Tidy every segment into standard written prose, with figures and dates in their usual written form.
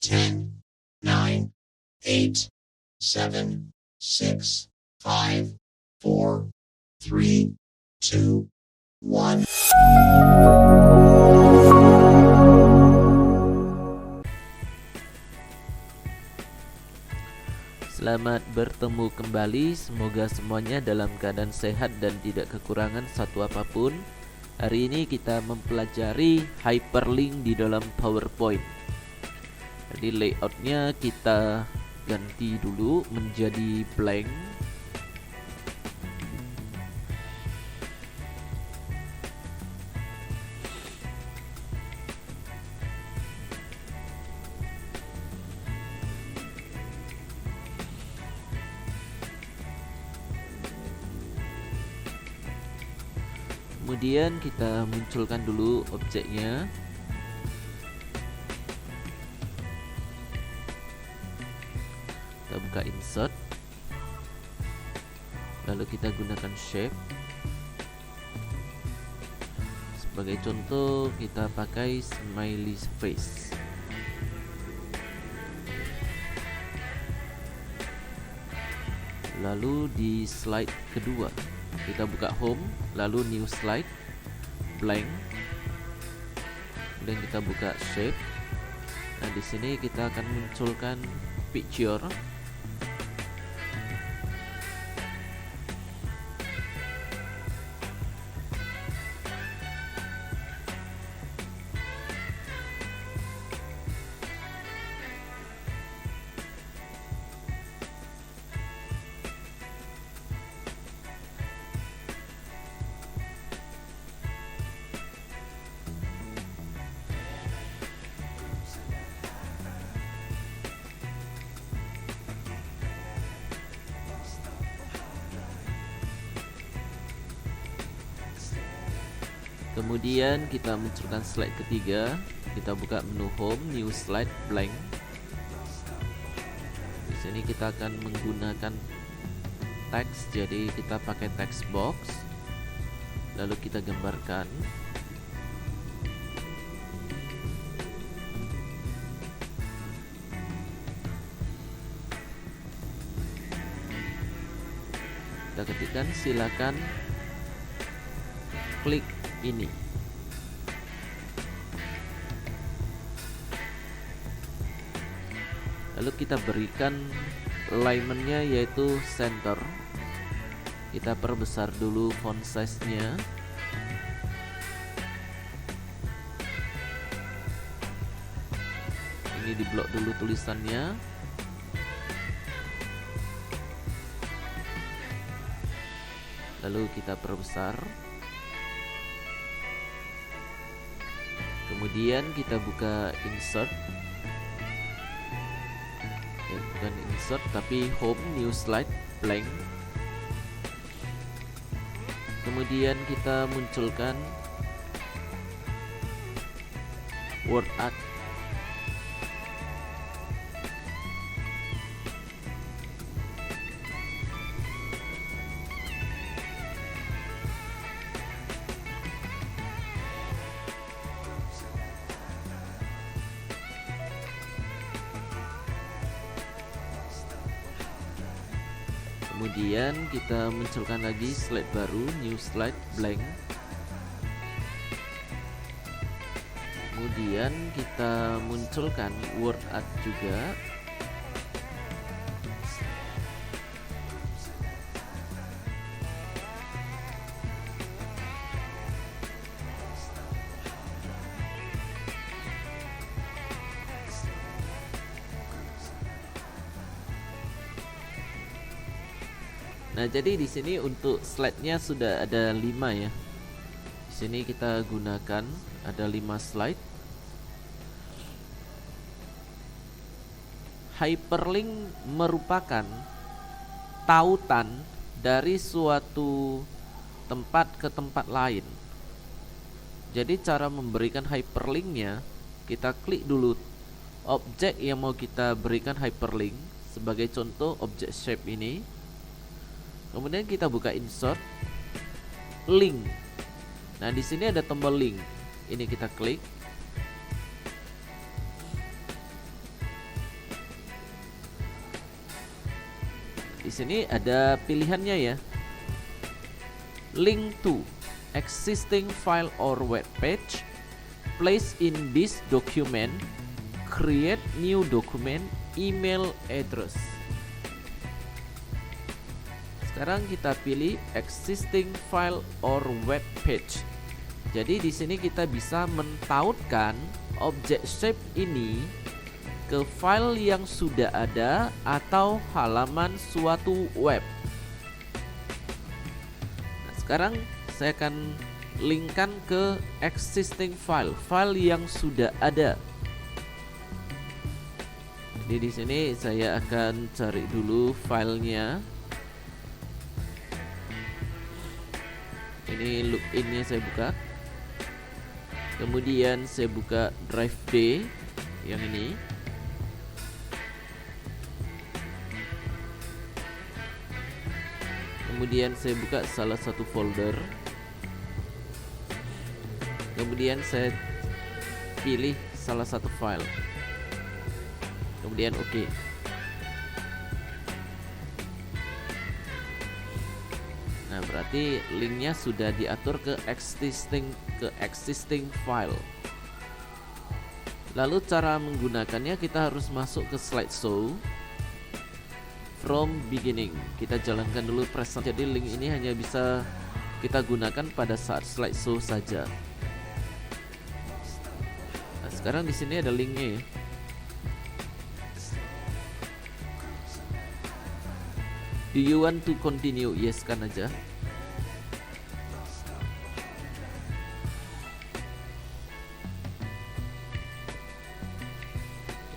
10, 9, 8, 7, 6, 5, 4, 3, 2, 1. Selamat bertemu kembali, semoga semuanya dalam keadaan sehat dan tidak kekurangan satu apapun. Hari ini kita mempelajari hyperlink di dalam PowerPoint. Jadi layoutnya kita ganti dulu menjadi blank. Kemudian kita munculkan dulu objeknya. Kita buka insert, lalu kita gunakan shape. Sebagai contoh kita pakai smiley face. Lalu di slide kedua kita buka home, lalu new slide, blank. Kemudian kita buka shape. Nah, di sini kita akan munculkan picture. Kemudian kita munculkan slide ketiga. Kita buka menu home, new slide, blank. Di sini kita akan menggunakan teks, jadi kita pakai text box. Lalu kita gambarkan. Kita ketikkan, silakan klik ini. Lalu kita berikan alignmentnya yaitu center. Kita perbesar dulu font size-nya. Ini di blok dulu tulisannya. Lalu kita perbesar. Kemudian kita buka insert. Bukan insert tapi home, new slide, blank. Kemudian kita munculkan word art. Kemudian kita munculkan lagi slide baru, new slide, blank. Kemudian kita munculkan word art juga. Nah, jadi di sini untuk slide-nya sudah ada 5 ya. Di sini kita gunakan ada 5 slide. Hyperlink merupakan tautan dari suatu tempat ke tempat lain. Jadi cara memberikan hyperlinknya, kita klik dulu objek yang mau kita berikan hyperlink. Sebagai contoh objek shape ini. Kemudian kita buka insert, link. Nah, di sini ada tombol link. Ini kita klik. Di sini ada pilihannya ya. Link to existing file or web page, place in this document, create new document, email address. Sekarang kita pilih existing file or web page. Jadi di sini kita bisa mentautkan objek shape ini ke file yang sudah ada atau halaman suatu web. Nah, sekarang saya akan linkkan ke existing file yang sudah ada. Jadi di sini saya akan cari dulu filenya. Ini loginnya saya buka. Kemudian saya buka drive D yang ini. Kemudian saya buka salah satu folder. Kemudian saya pilih salah satu file. Kemudian oke. Nah, berarti linknya sudah diatur ke existing file. Lalu cara menggunakannya, kita harus masuk ke slideshow. From beginning, kita jalankan dulu present. Jadi link ini hanya bisa kita gunakan pada saat slideshow saja. Nah, sekarang di sini ada linknya ya. Do you want to continue? Yes kan aja.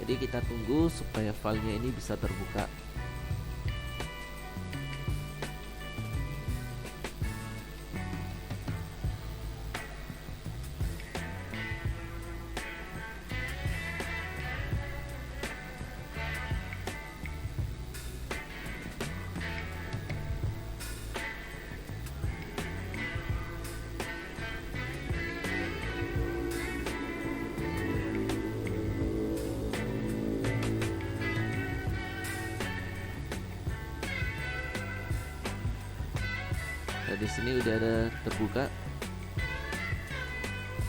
Jadi kita tunggu supaya filenya ini bisa terbuka. Nah, di sini udah ada terbuka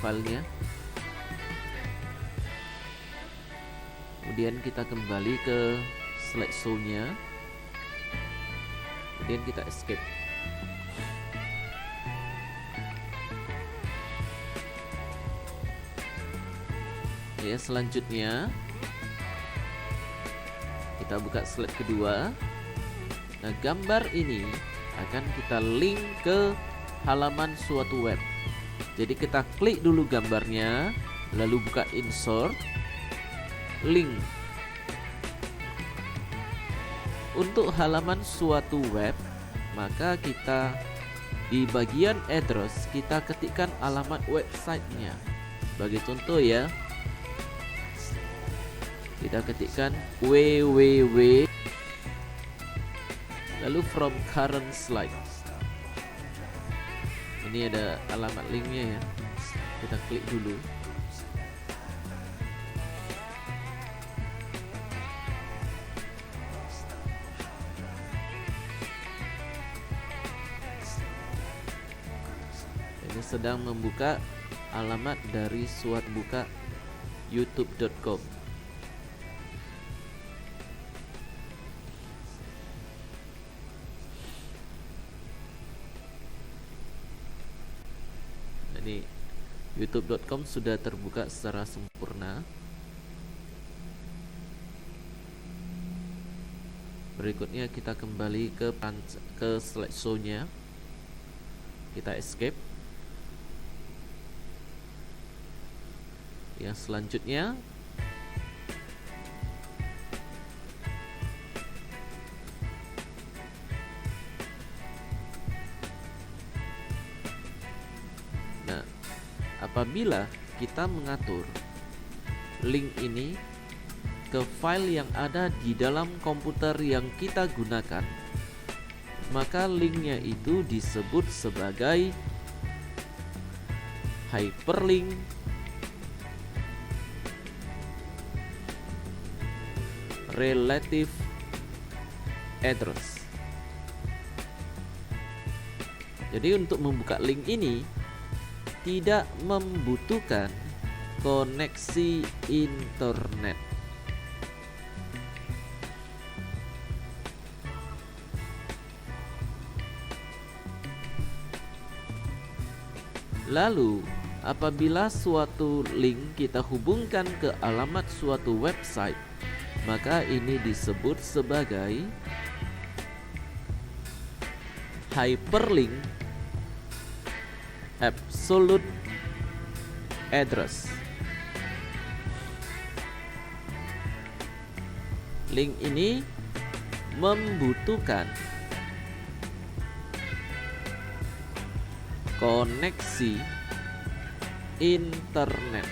filenya. Kemudian kita kembali ke slideshow-nya. Kemudian kita escape. Ya, selanjutnya kita buka slide kedua. Nah, gambar ini akan kita link ke halaman suatu web. Jadi kita klik dulu gambarnya, lalu buka insert, link. Untuk halaman suatu web, maka kita di bagian address kita ketikkan alamat websitenya. Sebagai contoh ya, kita ketikkan www, lalu from current slide. Ini ada alamat linknya ya. Kita klik dulu. Ini sedang membuka alamat dari suatu buka youtube.com. Ini youtube.com sudah terbuka secara sempurna. Berikutnya kita kembali ke slideshow-nya. Kita escape. Yang selanjutnya apabila kita mengatur link ini ke file yang ada di dalam komputer yang kita gunakan, maka linknya itu disebut sebagai hyperlink relative address. Jadi untuk membuka link ini tidak membutuhkan koneksi internet. Lalu, apabila suatu link kita hubungkan ke alamat suatu website, maka ini disebut sebagai hyperlink absolute address. Link ini membutuhkan koneksi internet.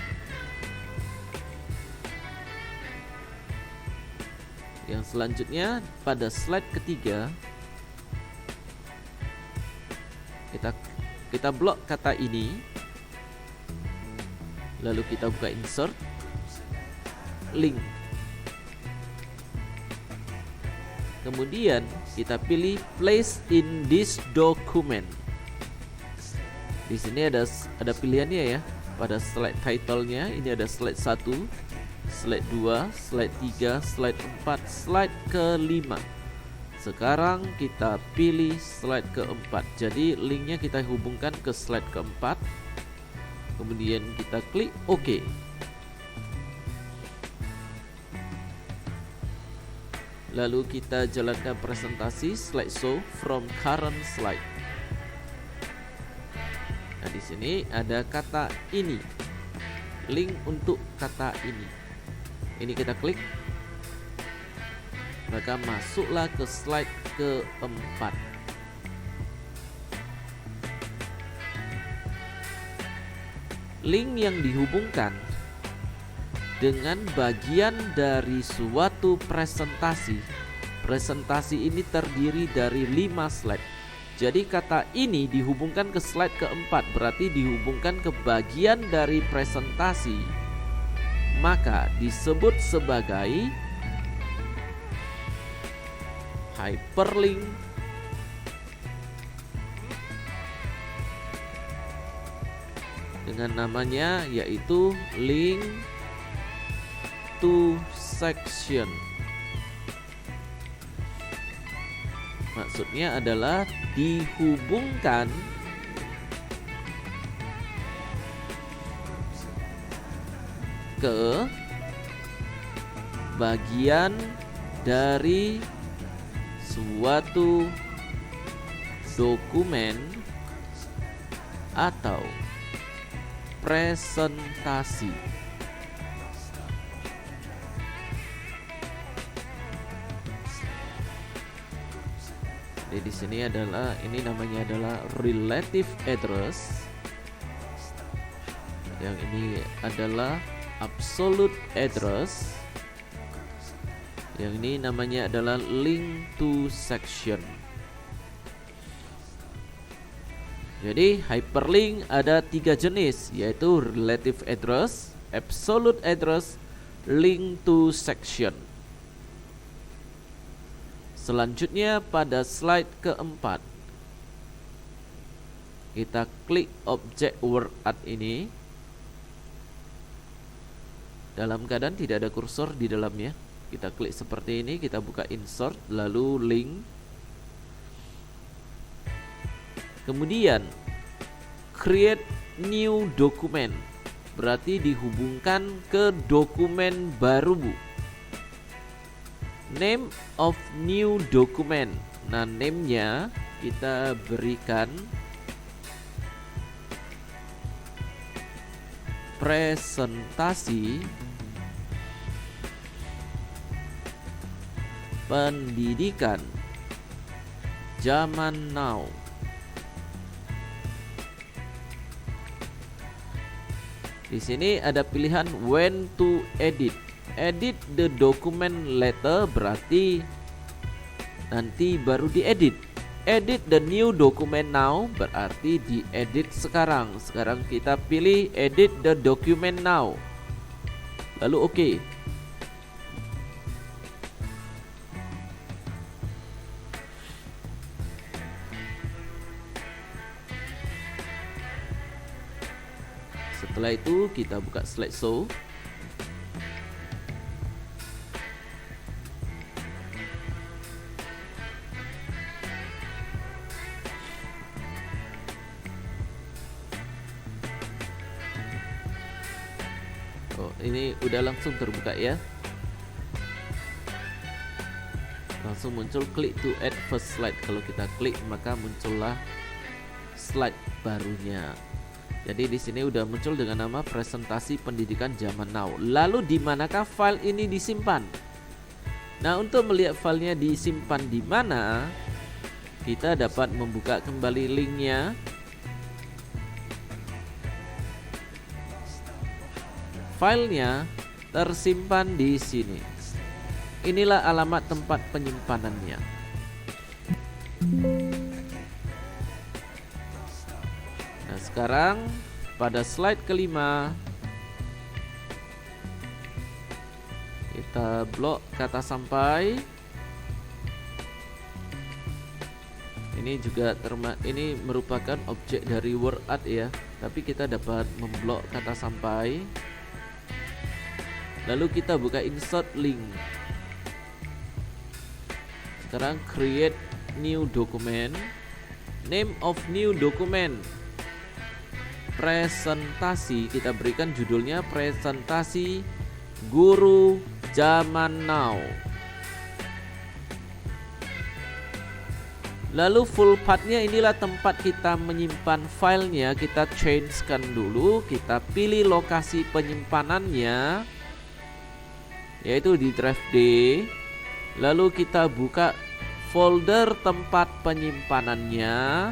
Yang selanjutnya pada slide ketiga kita blok kata ini, lalu kita buka insert link, kemudian kita pilih place in this document. Di sini ada pilihannya ya. Pada slide title-nya ini ada slide 1, slide 2, slide 3, slide 4, slide ke-5. Sekarang kita pilih slide ke-4. Jadi linknya kita hubungkan ke slide ke-4. Kemudian kita klik OK. Lalu kita jalankan presentasi slideshow from current slide. Nah, di sini ada kata ini, link untuk kata ini. Ini kita klik, maka masuklah ke slide ke-4. Link yang dihubungkan dengan bagian dari suatu presentasi. Presentasi ini terdiri dari 5 slide. Jadi kata ini dihubungkan ke slide ke-4, berarti dihubungkan ke bagian dari presentasi. Maka disebut sebagai hyperlink dengan namanya yaitu link to section. Maksudnya adalah dihubungkan ke bagian dari suatu dokumen atau presentasi. Jadi di sini ini namanya adalah relative address. Yang ini adalah absolute address. Yang ini namanya adalah link to section. Jadi hyperlink ada 3 jenis, yaitu relative address, absolute address, link to section. Selanjutnya pada slide ke-4 kita klik objek word art ini. Dalam keadaan tidak ada kursor di dalamnya, kita klik seperti ini, kita buka insert lalu link. Kemudian create new document, berarti dihubungkan ke dokumen baru, Bu. Name of new document. Nah, name-nya kita berikan presentasi pendidikan zaman now. Di sini ada pilihan when to edit. Edit the document later, berarti nanti baru diedit. Edit the new document now, berarti diedit sekarang. Sekarang kita pilih edit the document now, lalu oke. Setelah itu kita buka slideshow. Oh, ini udah langsung terbuka ya. Langsung muncul klik to add first slide. Kalau kita klik maka muncullah slide barunya. Jadi di sini udah muncul dengan nama presentasi pendidikan zaman now. Lalu di manakah file ini disimpan? Nah, untuk melihat filenya disimpan di mana, kita dapat membuka kembali linknya. Filenya tersimpan di sini. Inilah alamat tempat penyimpanannya. Nah, sekarang pada slide kelima kita blok kata sampai. Ini juga ini merupakan objek dari WordArt ya, tapi kita dapat memblok kata sampai. Lalu kita buka insert link. Sekarang create new document. Name of new document, presentasi. Kita berikan judulnya presentasi guru zaman now. Lalu full pathnya, inilah tempat kita menyimpan filenya. Kita change-kan dulu. Kita pilih lokasi penyimpanannya, yaitu di drive D. Lalu kita buka folder tempat penyimpanannya.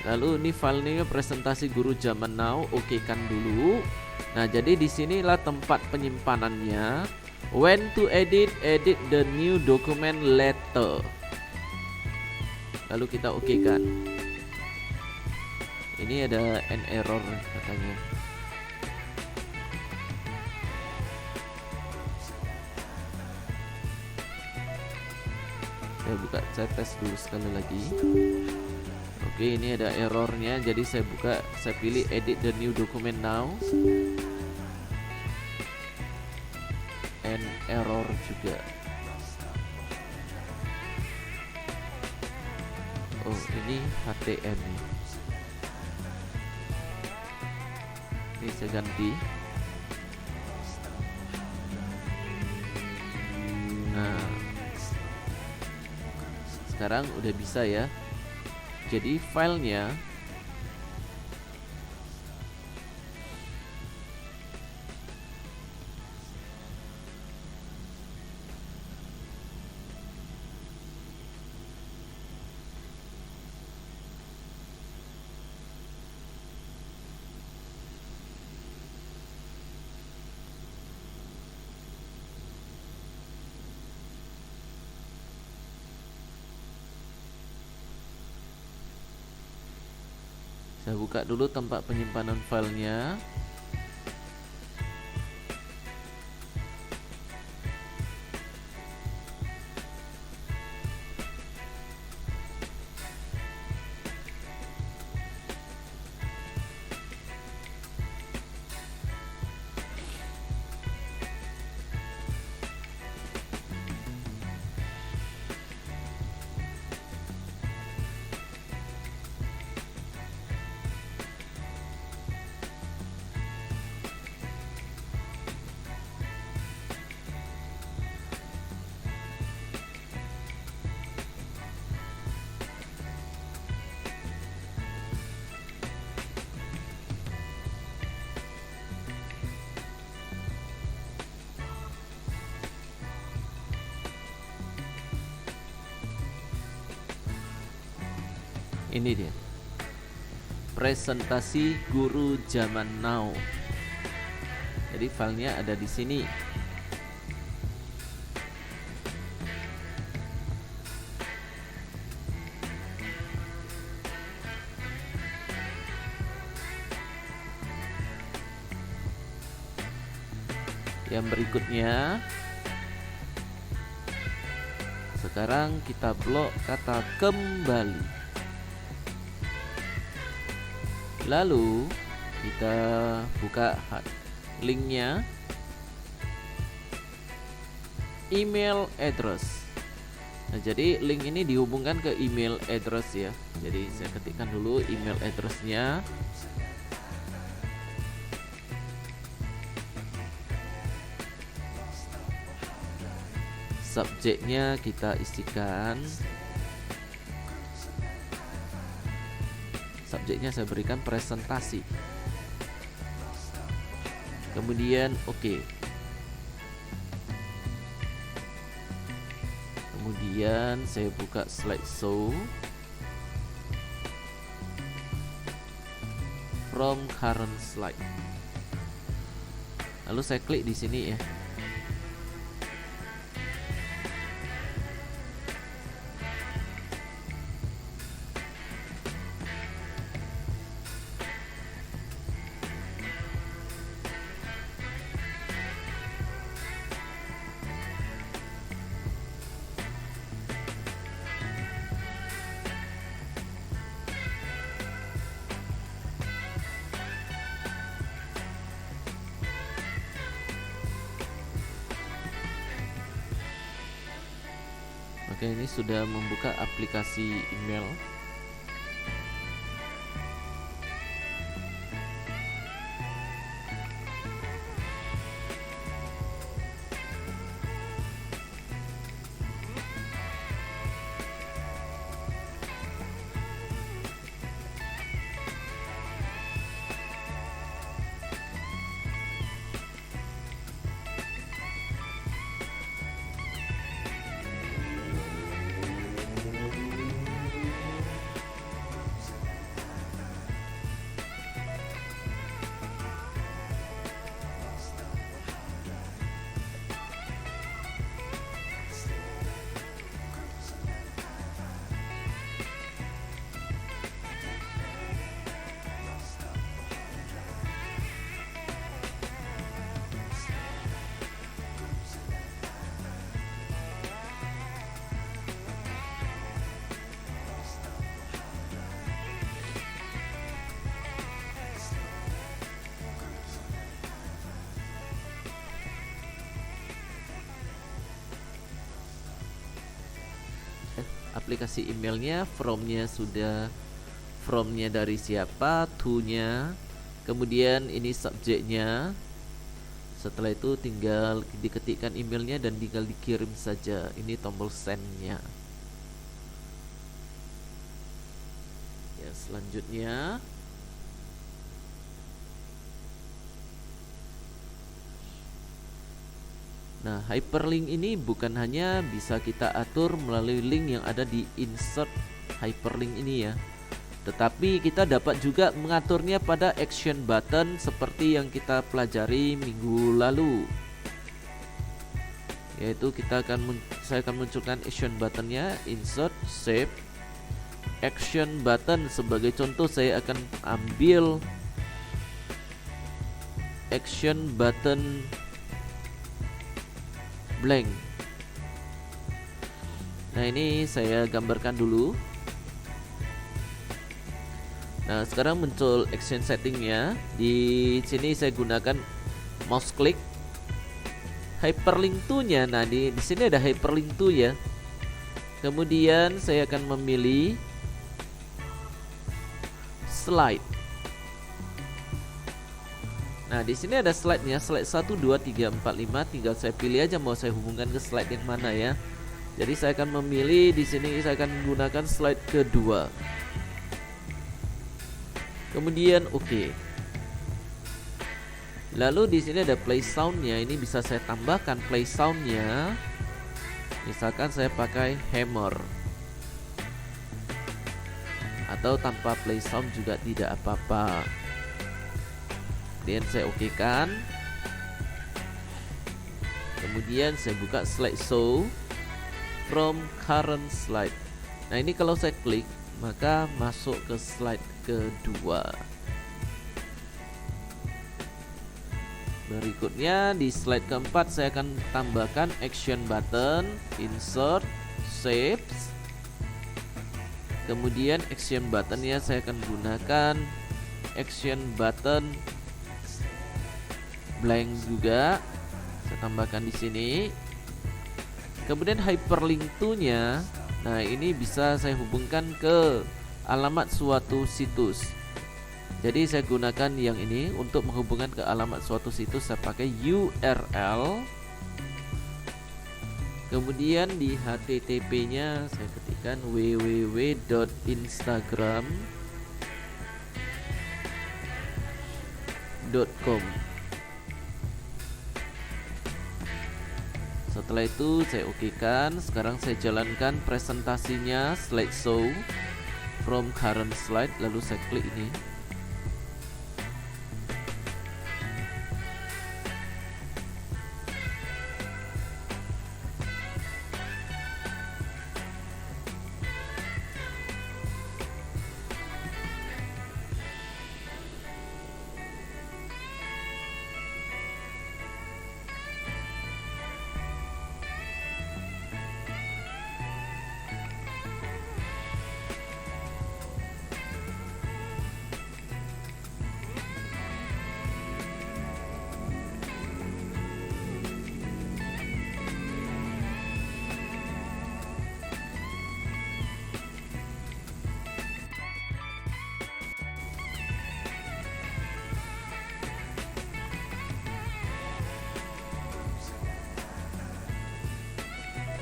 Lalu ini filenya presentasi guru zaman now, oke kan dulu. Nah, jadi di sinilah tempat penyimpanannya. When to edit the new document later. Lalu kita oke kan. Ini ada an error katanya. Saya tes dulu sekali lagi. Oke, ini ada errornya. Jadi saya pilih edit the new document now. And error juga. Oh, ini HTM nih. Ini saya ganti. Nah, sekarang udah bisa ya. Jadi filenya saya buka dulu tempat penyimpanan filenya. Ini dia, presentasi guru zaman now. Jadi filenya ada di sini. Yang berikutnya, sekarang kita blok kata kembali. Lalu kita buka linknya, email address. Nah, jadi link ini dihubungkan ke email address ya. Jadi saya ketikkan dulu email addressnya. Subjeknya kita isikan. Subjeknya saya berikan presentasi. Kemudian oke. Kemudian saya buka slideshow from current slide. Lalu saya klik di sini ya. Oke, ini sudah membuka aplikasi email. Aplikasi emailnya, fromnya dari siapa, to-nya, kemudian ini subjeknya. Setelah itu tinggal diketikkan emailnya dan tinggal dikirim saja. Ini tombol send-nya. Ya, selanjutnya nah, hyperlink ini bukan hanya bisa kita atur melalui link yang ada di insert hyperlink ini ya, tetapi kita dapat juga mengaturnya pada action button seperti yang kita pelajari minggu lalu. Yaitu saya akan munculkan action buttonnya, insert, save, action button. Sebagai contoh saya akan ambil action button blank. Nah, ini saya gambarkan dulu. Nah, sekarang muncul action settingnya. Di sini saya gunakan mouse click hyperlink to-nya. Nah, di sini ada hyperlink to ya. Kemudian saya akan memilih slide. Nah, di sini ada slide-nya, slide 1, 2, 3, 4, 5. Tinggal saya pilih aja mau saya hubungkan ke slide yang mana ya. Jadi saya akan memilih di sini, saya akan menggunakan slide kedua. Kemudian oke. Lalu di sini ada play sound-nya. Ini bisa saya tambahkan play sound-nya. Misalkan saya pakai hammer. Atau tanpa play sound juga tidak apa-apa. Kemudian saya okekan. Kemudian saya buka slideshow from current slide. Nah, ini kalau saya klik maka masuk ke slide kedua. Berikutnya di slide keempat saya akan tambahkan action button, insert, save. Kemudian action buttonnya saya akan gunakan action button blank juga saya tambahkan di sini. Kemudian hyperlink to-nya, nah ini bisa saya hubungkan ke alamat suatu situs. Jadi saya gunakan yang ini untuk menghubungkan ke alamat suatu situs. Saya pakai URL. Kemudian di HTTP-nya saya ketikkan www.instagram.com. Setelah itu saya okekan. Sekarang saya jalankan presentasinya, slideshow from current slide, lalu saya klik ini.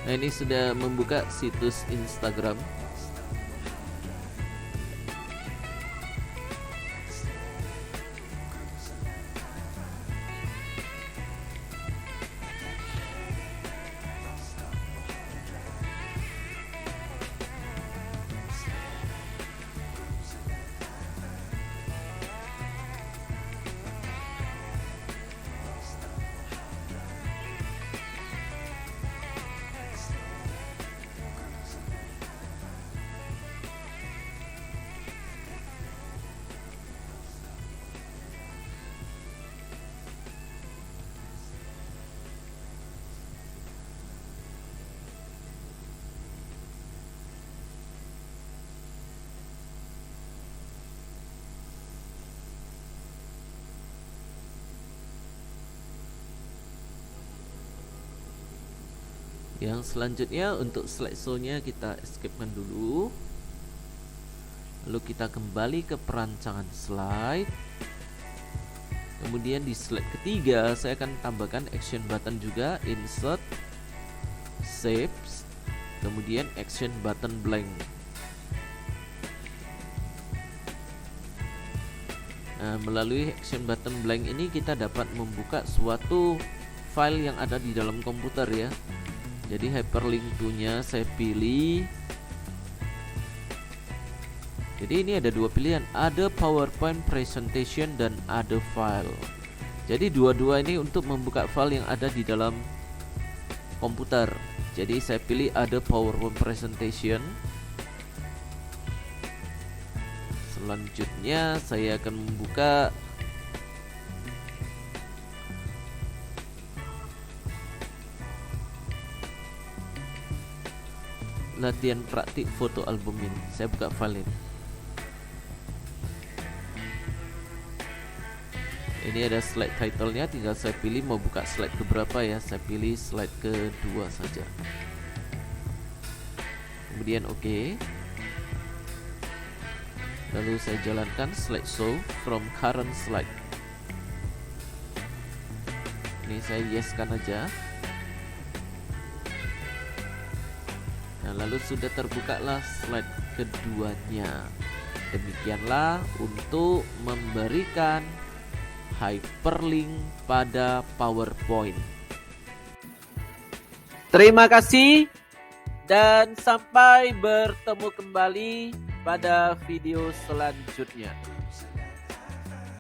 Nah, ini sudah membuka situs Instagram. Yang selanjutnya untuk slideshow-nya kita escape-kan dulu. Lalu kita kembali ke perancangan slide. Kemudian di slide ketiga saya akan tambahkan action button juga, insert, save, kemudian action button blank. Nah, melalui action button blank ini kita dapat membuka suatu file yang ada di dalam komputer ya. Jadi hyperlink to-nya saya pilih. Jadi ini ada dua pilihan, ada PowerPoint presentation dan ada file. Jadi dua-dua ini untuk membuka file yang ada di dalam komputer. Jadi saya pilih ada PowerPoint presentation. Selanjutnya saya akan membuka latihan praktik foto album ini. Saya buka file ini. Ini ada slide title-nya, tinggal saya pilih mau buka slide keberapa ya. Saya pilih slide kedua saja. Kemudian oke. Lalu saya jalankan slideshow from current slide. Ini saya yes-kan aja. Nah, lalu sudah terbukalah slide keduanya. Demikianlah untuk memberikan hyperlink pada PowerPoint. Terima kasih dan sampai bertemu kembali pada video selanjutnya.